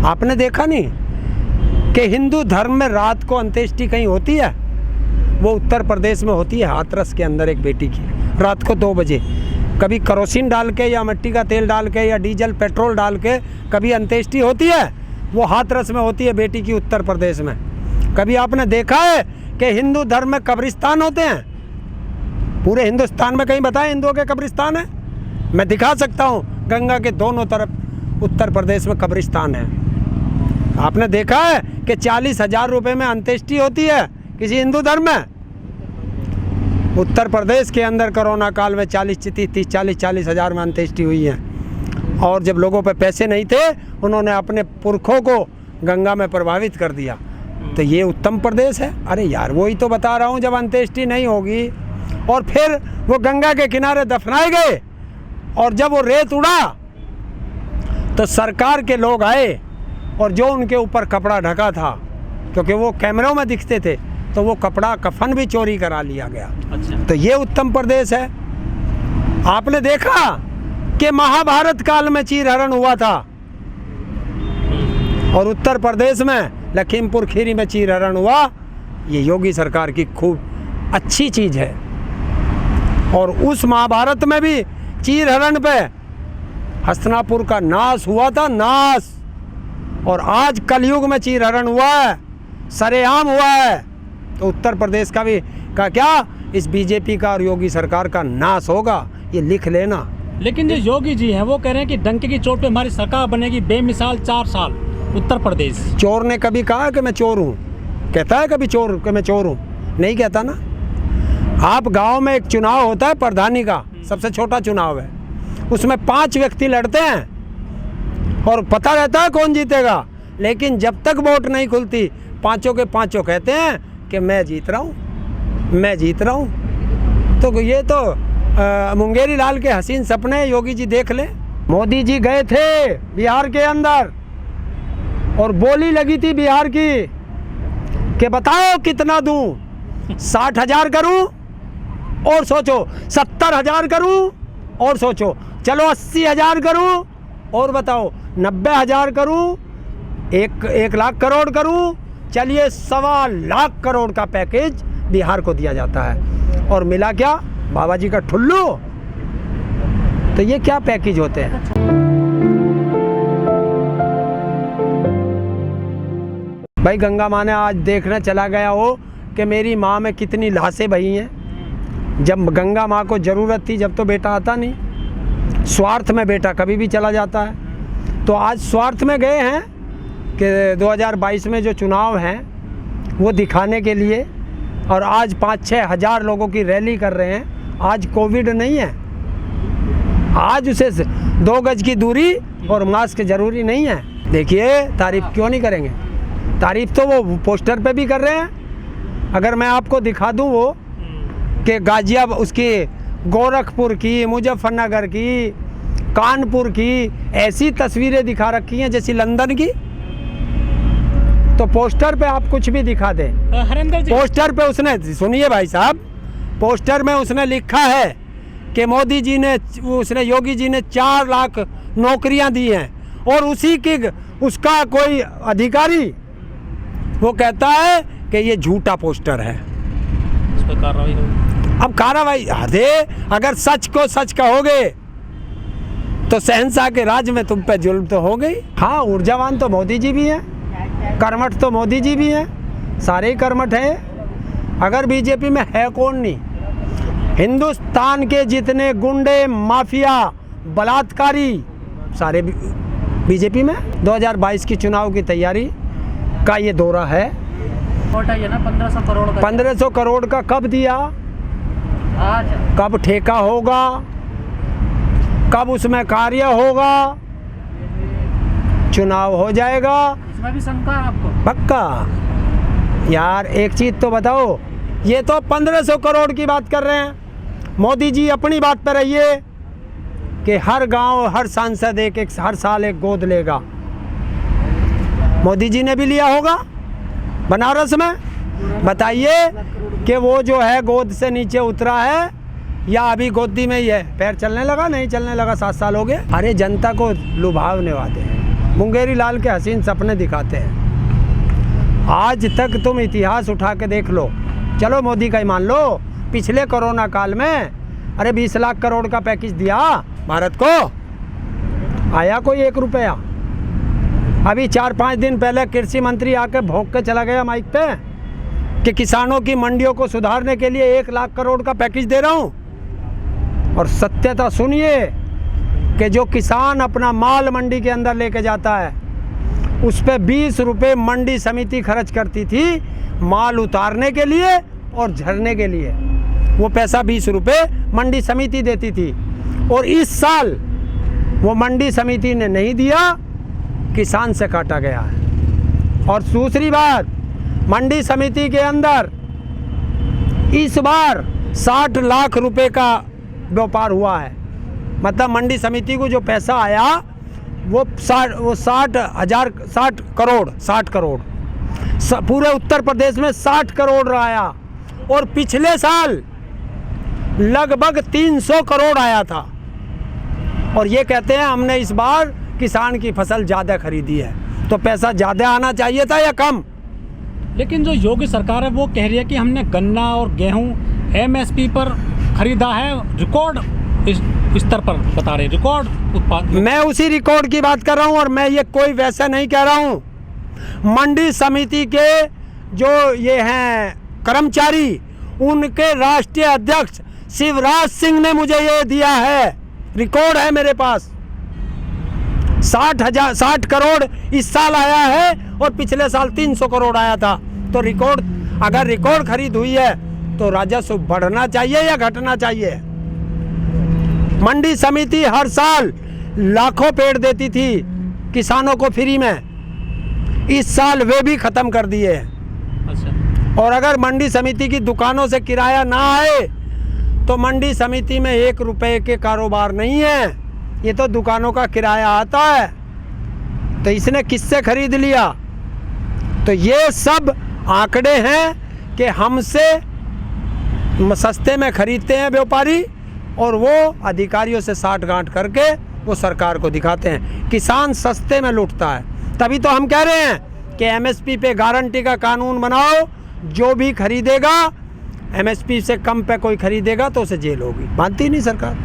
आपने देखा नहीं कि हिंदू धर्म में रात को अंत्येष्टि कहीं होती है? वो उत्तर प्रदेश में होती है, हाथरस के अंदर एक बेटी की रात को 2 बजे, कभी केरोसिन डाल के या मिट्टी का तेल डाल के या डीजल पेट्रोल डाल के कभी अंत्येष्टि होती है। वो हाथरस में होती है बेटी की, उत्तर प्रदेश में। कभी आपने देखा है कि हिंदू धर्म में कब्रिस्तान होते हैं? पूरे हिंदुस्तान में कहीं बताएं हिंदुओं के कब्रिस्तान है? मैं दिखा सकता हूँ, गंगा के दोनों तरफ उत्तर प्रदेश में कब्रिस्तान है। आपने देखा है कि 40,000 रुपये में अंत्येष्टि होती है किसी हिंदू धर्म में? उत्तर प्रदेश के अंदर कोरोना काल में 40,000 में अंत्येष्टि हुई है। और जब लोगों पे पैसे नहीं थे, उन्होंने अपने पुरखों को गंगा में प्रभावित कर दिया। तो ये उत्तम प्रदेश है? अरे यार, वही तो बता रहा हूँ, जब अंत्येष्टि नहीं होगी और फिर वो गंगा के किनारे दफनाए गए और जब वो रेत उड़ा तो सरकार के लोग आए और जो उनके ऊपर कपड़ा ढका था, क्योंकि वो कैमरों में दिखते थे, तो वो कपड़ा कफन भी चोरी करा लिया गया। अच्छा। तो ये उत्तम प्रदेश है। आपने देखा कि महाभारत काल में चीरहरण हुआ था और उत्तर प्रदेश में लखीमपुर खीरी में चीरहरण हुआ। ये योगी सरकार की खूब अच्छी चीज़ है। और उस महाभारत में भी चीरहरण पे हस्तिनापुर का नाश हुआ था, नाश। और आज कलयुग में चीरहरण हुआ है, सरेआम हुआ है। तो उत्तर प्रदेश का भी क्या इस बीजेपी का और योगी सरकार का नाश होगा, ये लिख लेना। लेकिन जो योगी जी हैं वो कह रहे हैं कि डंके की चोट पे हमारी सरकार बनेगी बेमिसाल 4 साल। उत्तर प्रदेश चोर ने कभी कहा कि मैं चोर हूँ? कहता है कभी चोर कि मैं चोर हूँ? नहीं कहता ना। आप गांव में एक चुनाव होता है प्रधानी का, सबसे छोटा चुनाव है, उसमें 5 व्यक्ति लड़ते हैं और पता रहता है कौन जीतेगा। लेकिन जब तक वोट नहीं खुलती, पांचों के पांचों कहते हैं कि मैं जीत रहा हूँ, मैं जीत रहा हूँ। तो ये तो मुंगेरी लाल के हसीन सपने योगी जी देख ले। मोदी जी गए थे बिहार के अंदर और बोली लगी थी बिहार की कि बताओ कितना दूं, 60,000 करूं और सोचो, 70,000 करूं और सोचो, चलो 80,000 करूं और बताओ, 90,000 करूं, 1 लाख करोड़ करूं, चलिए 1.25 लाख करोड़ का पैकेज बिहार को दिया जाता है। और मिला क्या? बाबा जी का ठुल्लू। तो ये क्या पैकेज होते हैं? भाई गंगा माँ ने आज देखने चला गया हो कि मेरी माँ में कितनी लाशें बही हैं। जब गंगा माँ को ज़रूरत थी, जब तो बेटा आता नहीं। स्वार्थ में बेटा कभी भी चला जाता है। तो आज स्वार्थ में गए हैं कि 2022 में जो चुनाव हैं वो दिखाने के लिए, और आज 5-6 हज़ार लोगों की रैली कर रहे हैं। आज कोविड नहीं है, आज उसे 2 गज की दूरी और मास्क ज़रूरी नहीं है। देखिए, तारीफ क्यों नहीं करेंगे? तारीफ तो वो पोस्टर पे भी कर रहे हैं। अगर मैं आपको दिखा दूं वो कि गाजियाबाद, उसकी गोरखपुर की, मुजफ्फरनगर की, कानपुर की ऐसी तस्वीरें दिखा रखी हैं जैसी लंदन की। तो पोस्टर पे आप कुछ भी दिखा दें, पोस्टर पे उसने, सुनिए भाई साहब, पोस्टर में उसने लिखा है कि मोदी जी ने, उसने योगी जी ने 4 लाख नौकरियां दी हैं, और उसी की उसका कोई अधिकारी वो कहता है कि ये झूठा पोस्टर है। इस पर कार्रवाई होगी। अब कार्रवाई दे, अगर सच को सच कहोगे तो शहंशाह के राज में तुम पे जुल्म तो हो गई। हाँ, ऊर्जावान तो मोदी जी भी हैं, कर्मठ तो मोदी जी भी हैं, सारे ही कर्मठ हैं। अगर बीजेपी में है कौन नहीं? हिंदुस्तान के जितने गुंडे, माफिया, बलात्कारी सारे बीजेपी में। 2022 की चुनाव की तैयारी का ये दौरा है। ये ना 1500 करोड़ का, 1500 करोड़ का कब दिया? आज कब ठेका होगा? कब उसमें कार्य होगा? चुनाव हो जाएगा, इसमें भी शंका है आपको? पक्का। यार एक चीज तो बताओ, ये तो 1500 करोड़ की बात कर रहे हैं। मोदी जी अपनी बात पर रहिए कि हर गांव, हर सांसद हर साल एक गोद लेगा। मोदी जी ने भी लिया होगा बनारस में। बताइए कि वो जो है गोद से नीचे उतरा है या अभी गोदी में ही है? पैर चलने लगा? नहीं चलने लगा, 7 साल हो गए। अरे जनता को लुभावने वाले हैं, मुंगेरी लाल के हसीन सपने दिखाते हैं। आज तक तुम इतिहास उठा के देख लो, चलो मोदी का ही मान लो, पिछले कोरोना काल में अरे 20 लाख करोड़ का पैकेज दिया भारत को, आया कोई 1 रुपया? अभी 4-5 दिन पहले कृषि मंत्री आके भौंक के चला गया माइक पे कि किसानों की मंडियों को सुधारने के लिए 1 लाख करोड़ का पैकेज दे रहा हूँ। और सत्यता सुनिए कि जो किसान अपना माल मंडी के अंदर लेके जाता है उस पे 20 रुपये मंडी समिति खर्च करती थी माल उतारने के लिए और झरने के लिए। वो पैसा 20 रुपये मंडी समिति देती थी, और इस साल वो मंडी समिति ने नहीं दिया, किसान से काटा गया है। और दूसरी बात, मंडी समिति के अंदर इस बार 60 लाख रुपए का व्यापार हुआ है। मतलब मंडी समिति को जो पैसा आया वो 60 करोड़ पूरे उत्तर प्रदेश में 60 करोड़ आया, और पिछले साल लगभग 300 करोड़ आया था। और ये कहते हैं हमने इस बार किसान की फसल ज़्यादा खरीदी है, तो पैसा ज़्यादा आना चाहिए था या कम? लेकिन जो योगी सरकार है वो कह रही है कि हमने गन्ना और गेहूं MSP पर खरीदा है, रिकॉर्ड स्तर पर बता रहे, रिकॉर्ड उत्पादन। मैं उसी रिकॉर्ड की बात कर रहा हूँ, और मैं ये कोई वैसा नहीं कह रहा हूँ। मंडी समिति के जो ये हैं कर्मचारी, उनके राष्ट्रीय अध्यक्ष शिवराज सिंह ने मुझे ये दिया है, रिकॉर्ड है मेरे पास। 60 करोड़ इस साल आया है और पिछले साल 300 करोड़ आया था। तो रिकॉर्ड, अगर रिकॉर्ड खरीद हुई है तो राजस्व बढ़ना चाहिए या घटना चाहिए? मंडी समिति हर साल लाखों पेड़ देती थी किसानों को फ्री में, इस साल वे भी खत्म कर दिए। अच्छा। और अगर मंडी समिति की दुकानों से किराया ना आए तो मंडी समिति में 1 रुपए के कारोबार नहीं है, ये तो दुकानों का किराया आता है। तो इसने किससे खरीद लिया? तो ये सब आंकड़े हैं कि हमसे सस्ते में खरीदते हैं व्यापारी, और वो अधिकारियों से साठ गांठ करके वो सरकार को दिखाते हैं। किसान सस्ते में लूटता है। तभी तो हम कह रहे हैं कि MSP पे गारंटी का कानून बनाओ, जो भी खरीदेगा MSP से कम पे कोई खरीदेगा तो उसे जेल होगी। मानती नहीं सरकार।